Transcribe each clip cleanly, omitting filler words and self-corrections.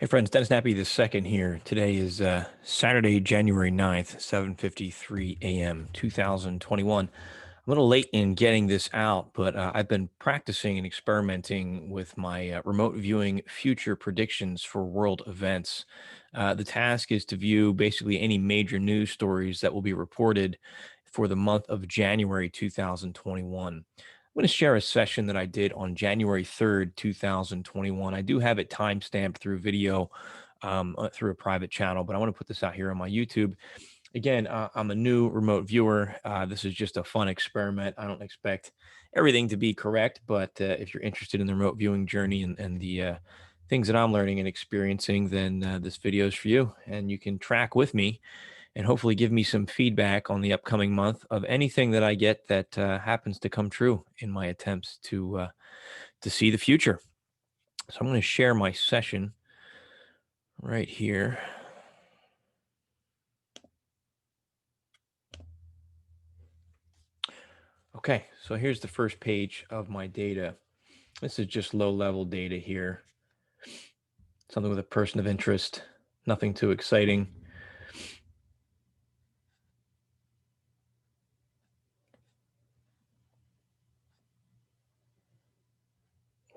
Hey friends, Dennis Nappy the second here. Today is Saturday, January 9th, 7:53 a.m., 2021. I'm a little late in getting this out, but I've been practicing and experimenting with my remote viewing future predictions for world events. The task is to view basically any major news stories that will be reported for the month of January 2021. I'm going to share a session that I did on January 3rd, 2021. I do have it timestamped through video through a private channel, but I want to put this out here on my YouTube. Again, I'm a new remote viewer. This is just a fun experiment. I don't expect everything to be correct, but if you're interested in the remote viewing journey and the things that I'm learning and experiencing, then this video is for you. And you can track with me and hopefully give me some feedback on the upcoming month of anything that I get that happens to come true in my attempts to see the future. So I'm going to share my session right here. Okay, so here's the first page of my data. This is just low level data here. Something with a person of interest, nothing too exciting.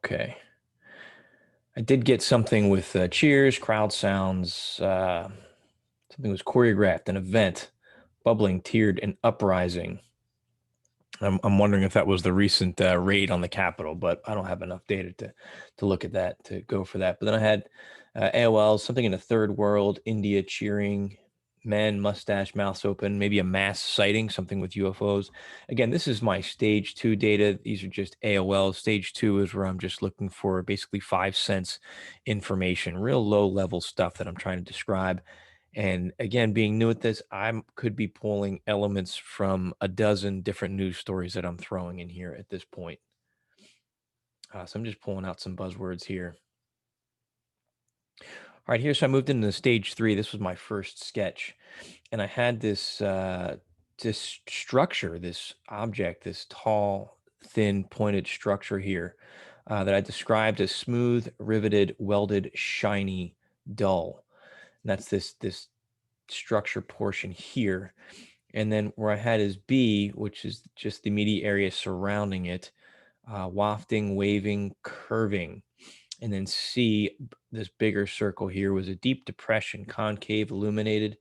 Okay. I did get something with cheers, crowd sounds, something was choreographed, an event, bubbling, tiered, and uprising. I'm wondering if that was the recent raid on the Capitol, but I don't have enough data to look at that to go for that. But then I had AOL, something in the third world, India cheering, men, mustache, mouths open, maybe a mass sighting, something with UFOs. Again, this is my stage two data. These are just AOL. Stage two is where I'm just looking for basically 5 cents information, real low level stuff that I'm trying to describe. And again, being new at this, I could be pulling elements from a dozen different news stories that I'm throwing in here at this point. So I'm just pulling out some buzzwords here. All right, here, so I moved into stage three. This was my first sketch, and I had this structure, this object, this tall, thin, pointed structure here that I described as smooth, riveted, welded, shiny, dull. And that's this structure portion here. And then where I had is B, which is just the immediate area surrounding it, wafting, waving, curving. And then C, this bigger circle here, was a deep depression, concave, illuminated.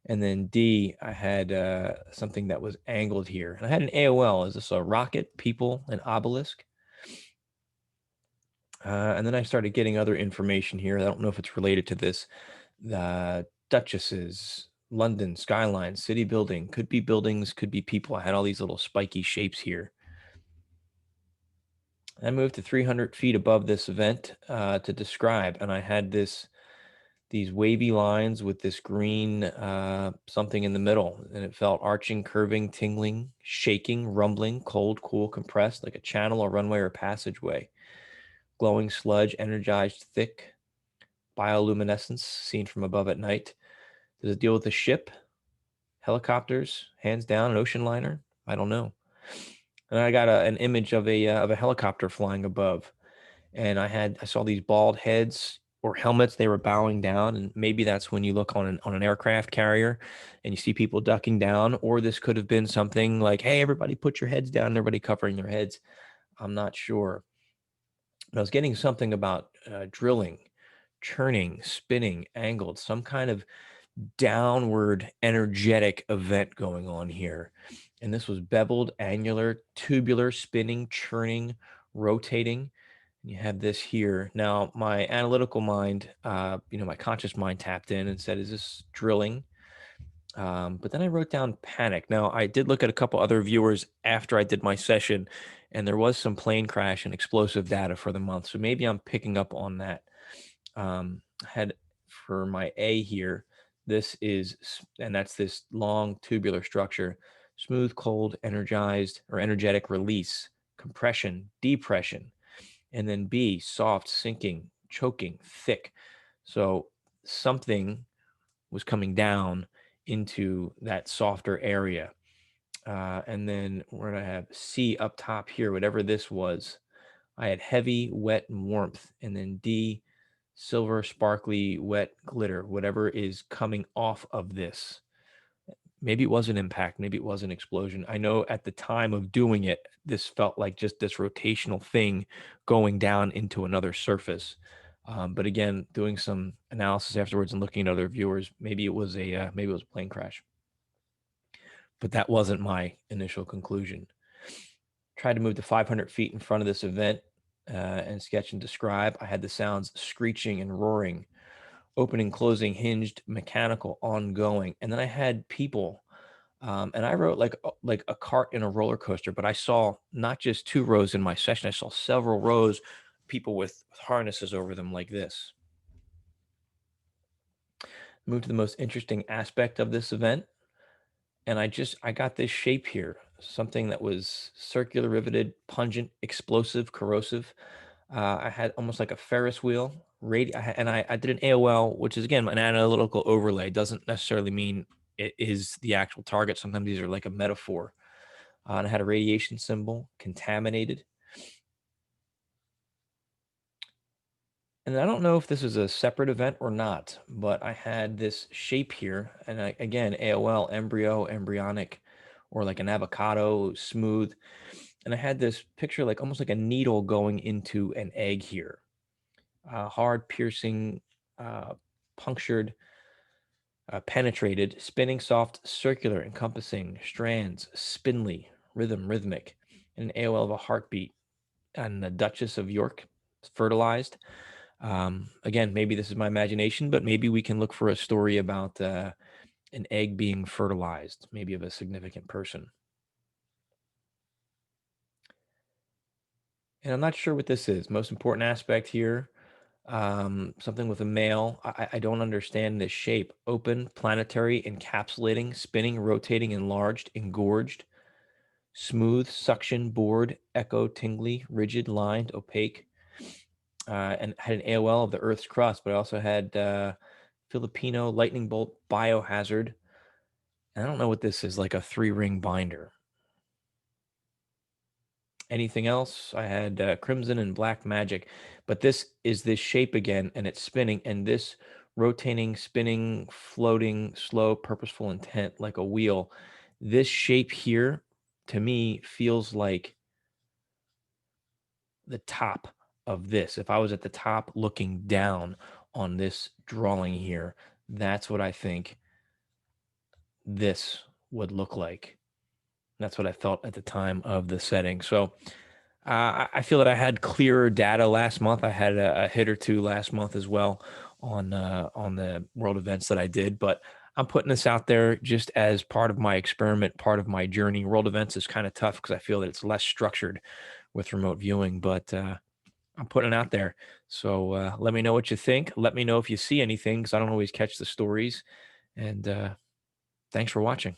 And then D, I had something that was angled here. And I had an AOL. Is this a rocket, people, an obelisk? And then I started getting other information here. I don't know if it's related to this. The Duchesses, London, skyline, city building, could be buildings, could be people. I had all these little spiky shapes here. I moved to 300 feet above this event to describe, and I had these wavy lines with this green something in the middle, and it felt arching, curving, tingling, shaking, rumbling, cold, cool, compressed, like a channel or runway or passageway. Glowing sludge, energized, thick, bioluminescence seen from above at night. Does it deal with the ship, helicopters, hands down, an ocean liner? I don't know. And I got an image of a helicopter flying above, and I saw these bald heads or helmets. They were bowing down, and maybe that's when you look on an aircraft carrier and you see people ducking down. Or this could have been something like, "Hey, everybody, put your heads down." Everybody covering their heads. I'm not sure. But I was getting something about drilling, churning, spinning, angled, some kind of downward energetic event going on here. And this was beveled, angular, tubular, spinning, churning, rotating. And you have this here. Now, my analytical mind, my conscious mind tapped in and said, is this drilling? But then I wrote down panic. Now, I did look at a couple other viewers after I did my session, and there was some plane crash and explosive data for the month. So maybe I'm picking up on that. I had for my A here, and that's this long tubular structure, smooth, cold, energized or energetic release, compression, depression, and then B, soft, sinking, choking, thick. So something was coming down into that softer area. And then where did I have C up top here, whatever this was, I had heavy, wet, and warmth. And then D, silver, sparkly, wet glitter, whatever is coming off of this. Maybe it was an impact, maybe it was an explosion. I know at the time of doing it, this felt like just this rotational thing going down into another surface. But again, doing some analysis afterwards and looking at other viewers, maybe it was a plane crash. But that wasn't my initial conclusion. Tried to move to 500 feet in front of this event and sketch and describe. I had the sounds screeching and roaring, opening, closing, hinged, mechanical, ongoing. And then I had people, and I wrote like a cart in a roller coaster, but I saw not just 2 rows in my session. I saw several rows, people with harnesses over them like this. Moved to the most interesting aspect of this event, and I got this shape here, something that was circular, riveted, pungent, explosive, corrosive. I had almost like a Ferris wheel. I did an AOL, which is again an analytical overlay. Doesn't necessarily mean it is the actual target. Sometimes these are like a metaphor. And I had a radiation symbol, contaminated. And I don't know if this is a separate event or not, but I had this shape here, and again, AOL, embryo, embryonic, or like an avocado, smooth. And I had this picture, like almost like a needle going into an egg here, hard, piercing, punctured, penetrated, spinning, soft, circular, encompassing, strands, spindly, rhythmic, and an AOL of a heartbeat. And the Duchess of York, fertilized. Again, maybe this is my imagination, but maybe we can look for a story about an egg being fertilized, maybe of a significant person. And I'm not sure what this is. Most important aspect here, something with a male. I don't understand this shape. Open, planetary, encapsulating, spinning, rotating, enlarged, engorged, smooth, suction, bored, echo, tingly, rigid, lined, opaque. And had an AOL of the Earth's crust, but I also had Filipino lightning bolt biohazard. And I don't know what this is, like a 3-ring binder. Anything else? I had crimson and black magic, but this is this shape again, and it's spinning, and this rotating, spinning, floating, slow, purposeful intent like a wheel. This shape here, to me, feels like the top of this. If I was at the top looking down on this drawing here, that's what I think this would look like. That's what I felt at the time of the setting. So I feel that I had clearer data last month. I had a hit or two last month as well on the world events that I did, but I'm putting this out there just as part of my experiment, part of my journey. World events is kind of tough because I feel that it's less structured with remote viewing, but I'm putting it out there. So let me know what you think. Let me know if you see anything because I don't always catch the stories. And thanks for watching.